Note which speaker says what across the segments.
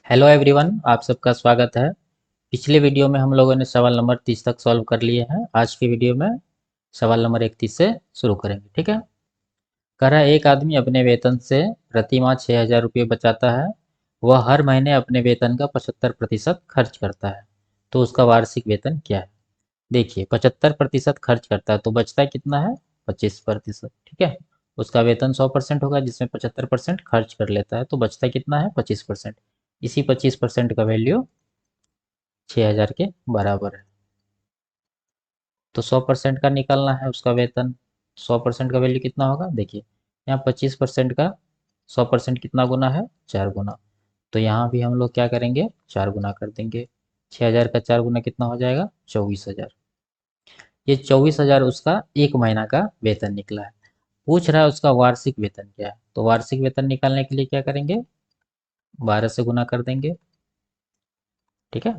Speaker 1: Hello everyone, आप सबका स्वागत है। पिछले वीडियो में हम लोगों ने सवाल नंबर 30 तक सॉल्व कर लिए हैं। आज की वीडियो में सवाल नंबर 31 से शुरू करेंगे। ठीक है। कह रहा है एक आदमी अपने वेतन से प्रति माह 6,000 रुपये बचाता है। वह हर महीने अपने वेतन का 75% खर्च करता है। तो उसका वार्षिक वेतन क्या है? देखिए, 75% खर्च करता है तो बचता कितना है? 25%। ठीक है। उसका वेतन 100% होगा जिसमें 75% खर्च कर लेता है तो बचता कितना है? 25%। इसी 25% का वैल्यू 6,000 के बराबर है। तो 100% का निकालना है उसका वेतन। 100% का वैल्यू कितना होगा? देखिए, यहाँ 25% का 100% कितना गुना है? 4 गुना। तो यहाँ भी हम लोग क्या करेंगे? 4 गुना कर देंगे। 6,000 का 4 गुना कितना हो जाएगा? 24,000। ये 24,000 उसका एक महीना का वेतन निकला है। पूछ रहा है उसका वार्षिक वेतन क्या है। तो वार्षिक वेतन निकालने के लिए क्या करेंगे? 12 से गुना कर देंगे। ठीक है।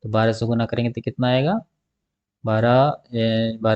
Speaker 1: तो 12 से गुना करेंगे तो कितना आएगा? 12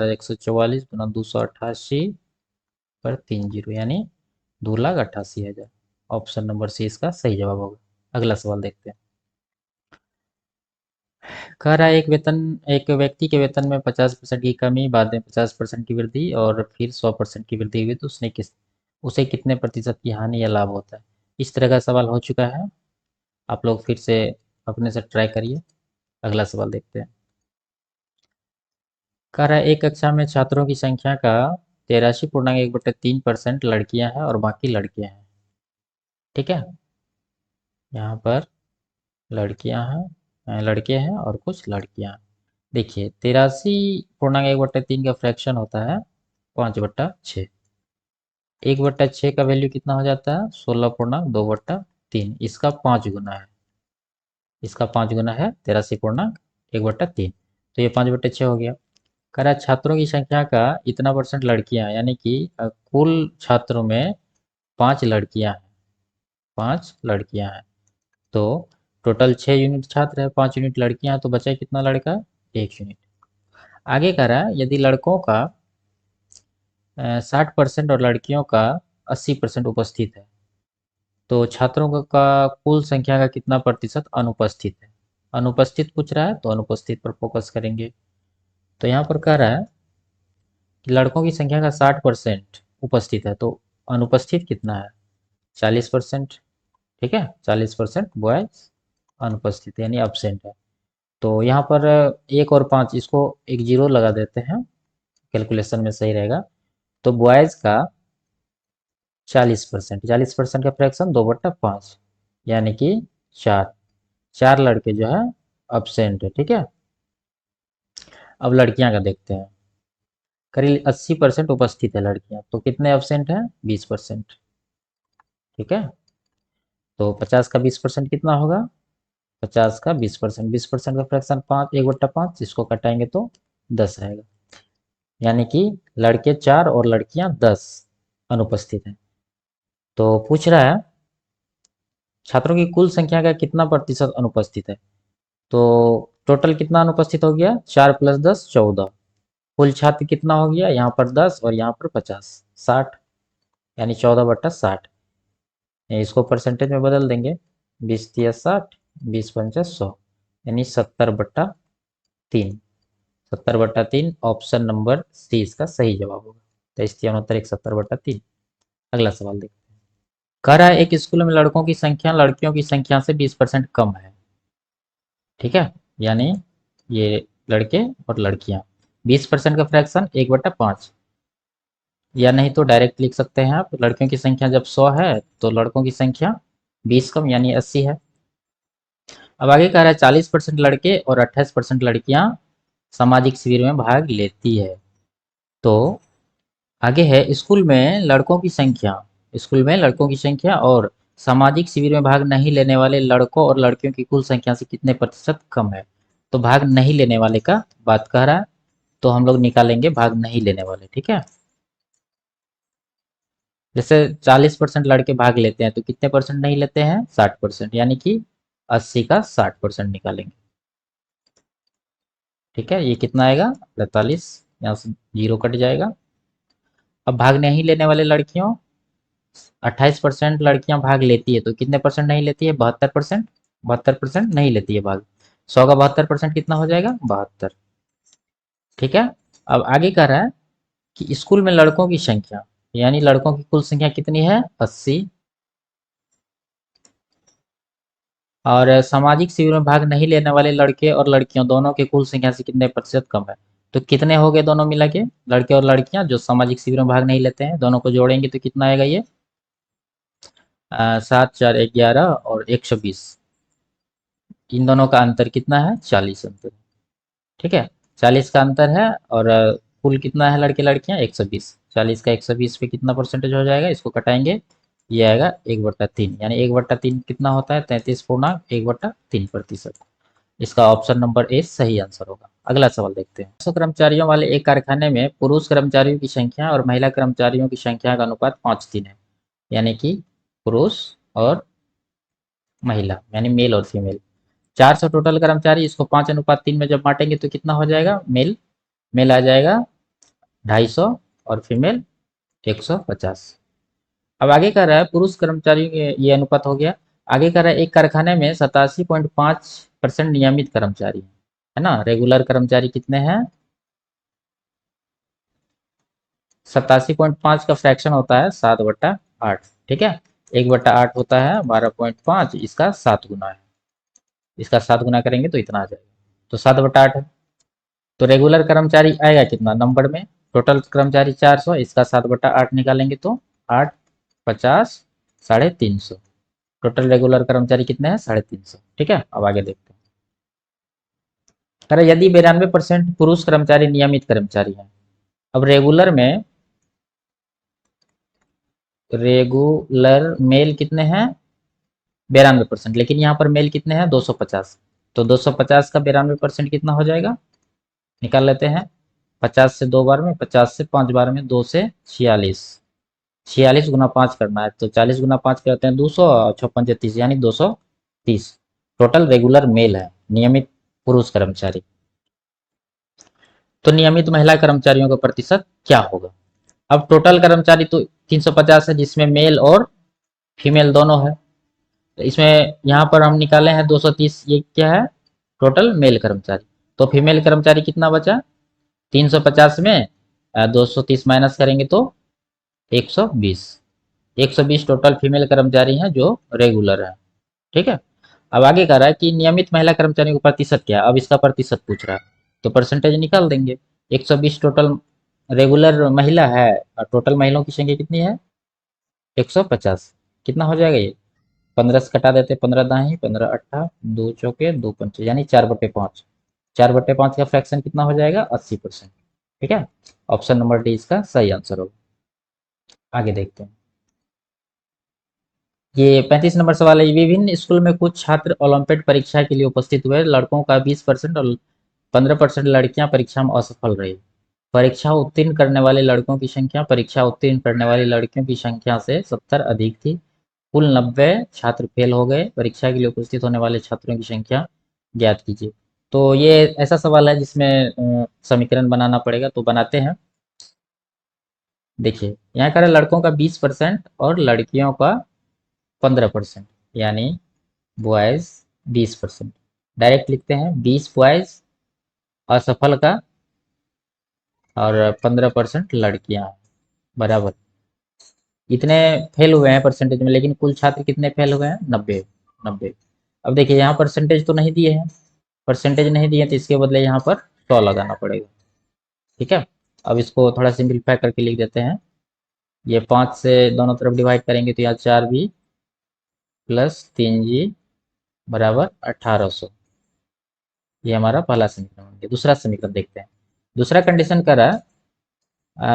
Speaker 1: 144 गुना 288 पर 30 यानी 2,88,000। ऑप्शन नंबर सी इसका सही जवाब होगा। अगला सवाल देखते हैं। कह रहा है एक व्यक्ति के वेतन में 50% की कमी, बाद में 50% की वृद्धि और फिर 100% की वृद्धि हुई तो उसे कितने प्रतिशत की हानि या लाभ होता है? इस तरह का सवाल हो चुका है। आप लोग फिर से अपने से ट्राई करिए। अगला सवाल देखते हैं। कह रहा है एक कक्षा में छात्रों की संख्या का 83.1/3% लड़कियां हैं और बाकी लड़के हैं। ठीक है। यहाँ पर लड़कियां हैं, लड़के हैं और कुछ लड़कियां हैं। देखिए, 83.1/3 का फ्रैक्शन होता है 5/6। 1/6 का वैल्यू कितना हो जाता है? 16.2/3। इसका 5 गुना है। इसका 5 गुना है 83.1/3। तो ये 5/6 हो गया। कह रहा है छात्रों की संख्या का इतना परसेंट लड़कियां, यानी कि कुल छात्रों में 5 लड़कियां हैं। 5 लड़कियां हैं। तो टोटल 6 यूनिट छात्र है, 5 यूनिट लड़कियां हैं तो बचा कितना लड़का? 1 यूनिट। आगे कह रहा है यदि लड़कों का 60% और लड़कियों का 80% उपस्थित है तो छात्रों का कुल संख्या का कितना प्रतिशत अनुपस्थित है? अनुपस्थित पूछ रहा है तो अनुपस्थित पर फोकस करेंगे। तो यहाँ पर कह रहा है कि लड़कों की संख्या का 60% उपस्थित है तो अनुपस्थित कितना है? 40%। ठीक है। 40% बॉयज अनुपस्थित यानी अब्सेंट है। तो यहाँ पर 1 और 5 इसको एक जीरो लगा देते हैं, कैलकुलेशन में सही रहेगा। तो बॉयज का 40%, 40% का फ्रैक्शन 2/5 यानी कि 4। 4 लड़के जो है अब्सेंट है। ठीक है। अब लड़कियां का देखते हैं। करीब 80% उपस्थित है लड़कियां तो कितने अब्सेंट है? 20%। ठीक है। तो 50 का 20% कितना होगा? 50 का 20%, 20% का फ्रैक्शन 5, 1/5 इसको कटाएंगे तो 10 रहेगा। यानी कि लड़के 4 और लड़कियां 10 अनुपस्थित हैं। तो पूछ रहा है छात्रों की कुल संख्या का कितना प्रतिशत अनुपस्थित है। तो टोटल कितना अनुपस्थित हो गया? 4 + 10 14। कुल छात्र कितना हो गया? यहाँ पर 10 और यहाँ पर 50, 60 यानी 14/60। इसको परसेंटेज में बदल देंगे। 20×3 = 60, 20×5 = 100 यानी 70/3। 70/3 ऑप्शन नंबर सी इसका सही जवाब होगा। तो इसका उत्तर 71/3। अगला सवाल देखते हैं। कह रहा है एक स्कूल में लड़कों की संख्या लड़कियों की संख्या से 20% कम है। ठीक है। यानी ये लड़के और लड़कियां। 20% का फ्रैक्शन 1/5, या नहीं तो डायरेक्ट लिख सकते हैं आप, लड़कियों की संख्या जब 100 है तो लड़कों की संख्या 20 कम यानी 80 है। अब आगे कह रहा है 40% लड़के और 28% लड़कियां सामाजिक शिविर में भाग लेती है। तो आगे है स्कूल में लड़कों की संख्या और सामाजिक शिविर में भाग नहीं लेने वाले लड़कों और लड़कियों की कुल संख्या से कितने प्रतिशत कम है। तो भाग नहीं लेने वाले का बात कह रहा है तो हम लोग निकालेंगे भाग नहीं लेने वाले। ठीक है। जैसे 40% लड़के भाग लेते हैं तो कितने परसेंट नहीं लेते हैं? 60%, यानी कि 80 का 60% निकालेंगे। ठीक है। ये कितना आएगा? 43। यहाँ से जीरो कट जाएगा। अब भाग नहीं लेने वाले लड़कियों, 28% लड़कियां भाग लेती है तो कितने परसेंट नहीं लेती है? 72%। 72% नहीं लेती है भाग। 100 का 72% कितना हो जाएगा? 72। ठीक है। अब आगे कह रहा है कि स्कूल में लड़कों की संख्या, यानी लड़कों की कुल संख्या कितनी है? 80। और सामाजिक शिविर में भाग नहीं लेने वाले लड़के और लड़कियों दोनों की कुल संख्या से कितने प्रतिशत कम है? तो कितने हो गए दोनों मिला के, लड़के और लड़कियां जो सामाजिक शिविर में भाग नहीं लेते हैं, दोनों को जोड़ेंगे तो कितना आएगा ये? 7 4 11 और 120। इन दोनों का अंतर कितना है? 40 अंतर। ठीक है, 40 का अंतर है। और कुल कितना है लड़के लड़कियां? 120। 40 का 120 पे कितना परसेंटेज हो जाएगा? इसको घटाएंगे, ये आएगा 1/3, यानी 1/3 कितना होता है? 33.1/3%। इसका ऑप्शन नंबर ए सही आंसर होगा। अगला सवाल देखते हैं। 100 कर्मचारियों वाले एक कारखाने में पुरुष कर्मचारियों की संख्या और महिला कर्मचारियों की संख्या का अनुपात 5:3 है, यानी कि पुरुष और महिला, यानी मेल और फीमेल। 400 टोटल कर्मचारी, इसको 5:3 में जब बांटेंगे तो कितना हो जाएगा? मेल मेल आ जाएगा 250 और फीमेल 150। अब आगे कह रहा है पुरुष कर्मचारियों के, ये अनुपात हो गया। आगे कह रहा है एक कारखाने में 87.5% नियमित कर्मचारी है ना। रेगुलर कर्मचारी कितने हैं? 87.5 का फ्रैक्शन होता है 7/8। ठीक है, 1/8 होता है 12.5, इसका 7 गुना है। इसका 7 गुना करेंगे तो इतना आ जाएगा, तो 7/8 है। तो रेगुलर कर्मचारी आएगा कितना नंबर में? टोटल कर्मचारी 400, इसका 7/8 निकालेंगे तो 8 50 350। टोटल रेगुलर कर्मचारी कितने हैं? 350। ठीक है, अब आगे देखते हैं। अरे यदि 92% पुरुष कर्मचारी नियमित कर्मचारी हैं। अब रेगुलर मेल कितने हैं? 92%। लेकिन यहाँ पर मेल कितने हैं? 250। तो 250 का 92% कितना हो जाएगा? निकाल लेते हैं। 50 से 2 बार में, 50 से 5 बार में, 2 से 46। 46 गुना 5 करना है, तो 40 गुना 5 करते हैं 200, और 56 30, यानी 230 टोटल रेगुलर मेल है, नियमित पुरुष कर्मचारी। तो नियमित महिला कर्मचारियों का प्रतिशत क्या होगा? अब टोटल कर्मचारी तो 350 है, जिसमें मेल और फीमेल दोनों है। तो इसमें यहाँ पर हम निकाले हैं 230, ये क्या है? टोटल मेल कर्मचारी। तो फीमेल कर्मचारी कितना बचा? 350 में 230 माइनस करेंगे तो 120। 120 टोटल फीमेल कर्मचारी हैं जो रेगुलर है। ठीक है। अब आगे कह रहा है कि नियमित महिला कर्मचारियों का प्रतिशत क्या है? अब इसका प्रतिशत पूछ रहा है, तो परसेंटेज निकाल देंगे। 120 टोटल रेगुलर महिला है, और टोटल महिलाओं की संख्या कितनी है? 150। कितना हो जाएगा ये? 15 से कटा देते, 15 दाही 15 अट्ठा 2 चौके 2 पंचे, यानी 4/5। 4/5 का फ्रैक्शन कितना हो जाएगा? 80%। ठीक है, ऑप्शन नंबर डी इसका सही आंसर होगा। आगे देखते हैं। ये 35 नंबर सवाल है। विभिन्न स्कूल में कुछ छात्र ओलंपियाड परीक्षा के लिए उपस्थित हुए। लड़कों का 20% और 15% लड़कियां परीक्षा में असफल रही। परीक्षा उत्तीर्ण करने वाले लड़कों की संख्या परीक्षा उत्तीर्ण करने वाली लड़कियों की संख्या से 70 अधिक थी। कुल 90 छात्र फेल हो गए। परीक्षा के लिए उपस्थित होने वाले छात्रों की संख्या ज्ञात कीजिए। तो ये ऐसा सवाल है जिसमें समीकरण बनाना पड़ेगा, तो बनाते हैं। देखिए यहाँ कह रहा है लड़कों का 20% और लड़कियों का 15%, यानी बॉयज 20%। डायरेक्ट लिखते हैं 20 बॉयज असफल का और 15% लड़कियां बराबर। इतने फेल हुए हैं परसेंटेज में, लेकिन कुल छात्र कितने फेल हुए हैं? 90। 90। अब देखिए यहाँ परसेंटेज तो नहीं दिए हैं, परसेंटेज नहीं दिए तो इसके बदले यहाँ पर 100 लगाना पड़ेगा। ठीक है, अब इसको थोड़ा सिंप्लीफाई करके लिख देते हैं। ये 5 से दोनों तरफ डिवाइड करेंगे तो यहाँ 4b प्लस 3g बराबर 1800। ये हमारा पहला समीकरण बन गया। दूसरा समीकरण देखते हैं। दूसरा कंडीशन कर रहा है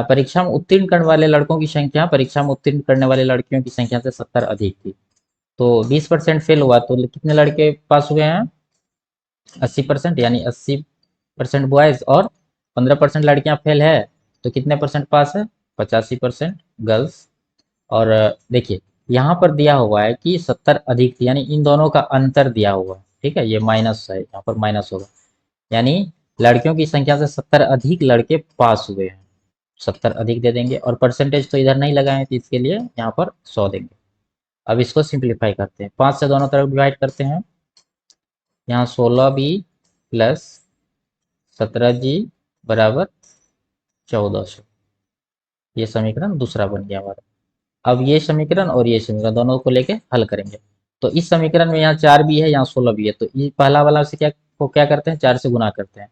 Speaker 1: परीक्षा में उत्तीर्ण करने वाले लड़कों की संख्या परीक्षा में उत्तीर्ण करने वाले लड़कियों की संख्या से 70 अधिक थी। तो 20% फेल हुआ, तो कितने लड़के पास हुए हैं? 80%, यानी 80% बॉयज और 15% लड़कियां फेल है, तो कितने परसेंट पास है? 85% गर्ल्स। और देखिए यहाँ पर दिया हुआ है कि 70 अधिक थी, यानी इन दोनों का अंतर दिया हुआ है। ठीक है, ये माइनस है, यहाँ पर माइनस होगा, यानी लड़कियों की संख्या से 70 अधिक लड़के पास हुए हैं। 70 अधिक दे देंगे, और परसेंटेज तो इधर नहीं लगाए तो इसके लिए यहाँ पर 100 देंगे। अब इसको सिंप्लीफाई करते हैं। 5 से दोनों तरफ डिवाइड करते हैं। यहाँ 16b प्लस 17g बराबर 1400। ये समीकरण दूसरा बन गया हमारा। अब ये समीकरण और ये समीकरण दोनों को लेके हल करेंगे। तो इस समीकरण में यहाँ 4b है, यहाँ 16b है, तो ये पहला वाला से क्या करते हैं, 4 से गुना करते हैं।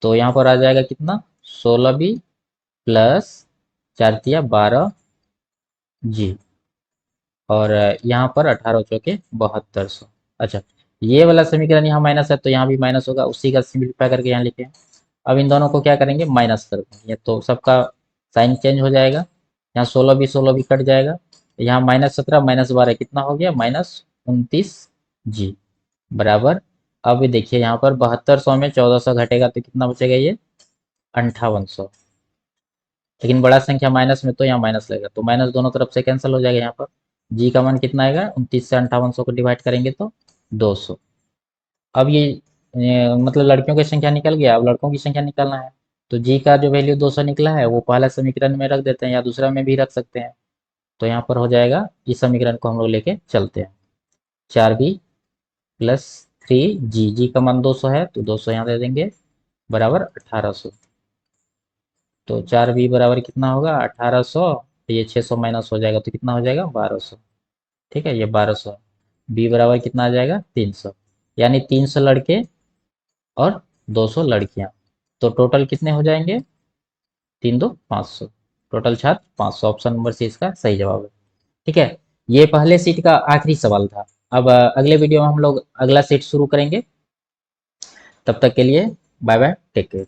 Speaker 1: तो यहाँ पर आ जाएगा कितना, 16b प्लस 4 तिया 12g, और यहाँ पर 18 चौके 7200। अच्छा, ये वाला समीकरण यहाँ माइनस है तो यहाँ भी माइनस होगा, उसी का सिंप्लीफाई करके यहाँ लिखे। अब इन दोनों को क्या करेंगे, माइनस कर देंगे, तो सबका साइन चेंज हो जाएगा। यहाँ 16 भी कट जाएगा, यहाँ -17 -12 कितना हो गया, -29g बराबर। अब देखिए यहाँ पर 7200 में 1400 घटेगा तो कितना बचेगा, ये 5800। लेकिन बड़ा संख्या माइनस में तो यहाँ माइनस लगेगा, तो माइनस दोनों तरफ से कैंसिल हो जाएगा। यहाँ पर जी का मान कितना आएगा, 29 से 5800 को डिवाइड करेंगे तो 200। अब ये मतलब लड़कियों की संख्या निकल गया, अब लड़कों की संख्या निकालना है। तो जी का जो वैल्यू 200 निकला है वो पहला समीकरण में रख देते हैं, या दूसरा में भी रख सकते हैं। तो यहाँ पर हो जाएगा, इस समीकरण को हम लोग लेके चलते हैं। 4b प्लस 3g, जी का मान 200 है तो 200 यहाँ दे देंगे, बराबर 1800। तो 4b बराबर कितना होगा, 1800। ये 600 माइनस हो जाएगा तो कितना हो जाएगा, 1200। ठीक है, ये 1200। बी बराबर कितना आ जाएगा, 300। यानी 300 लड़के और 200 लड़कियां। तो टोटल कितने हो जाएंगे, 3 2 500। टोटल छात्र 500। ऑप्शन नंबर सी इसका सही जवाब है। ठीक है, ये पहले सीट का आखिरी सवाल था। अब अगले वीडियो में हम लोग अगला सीट शुरू करेंगे। तब तक के लिए बाय बाय, टेक केयर।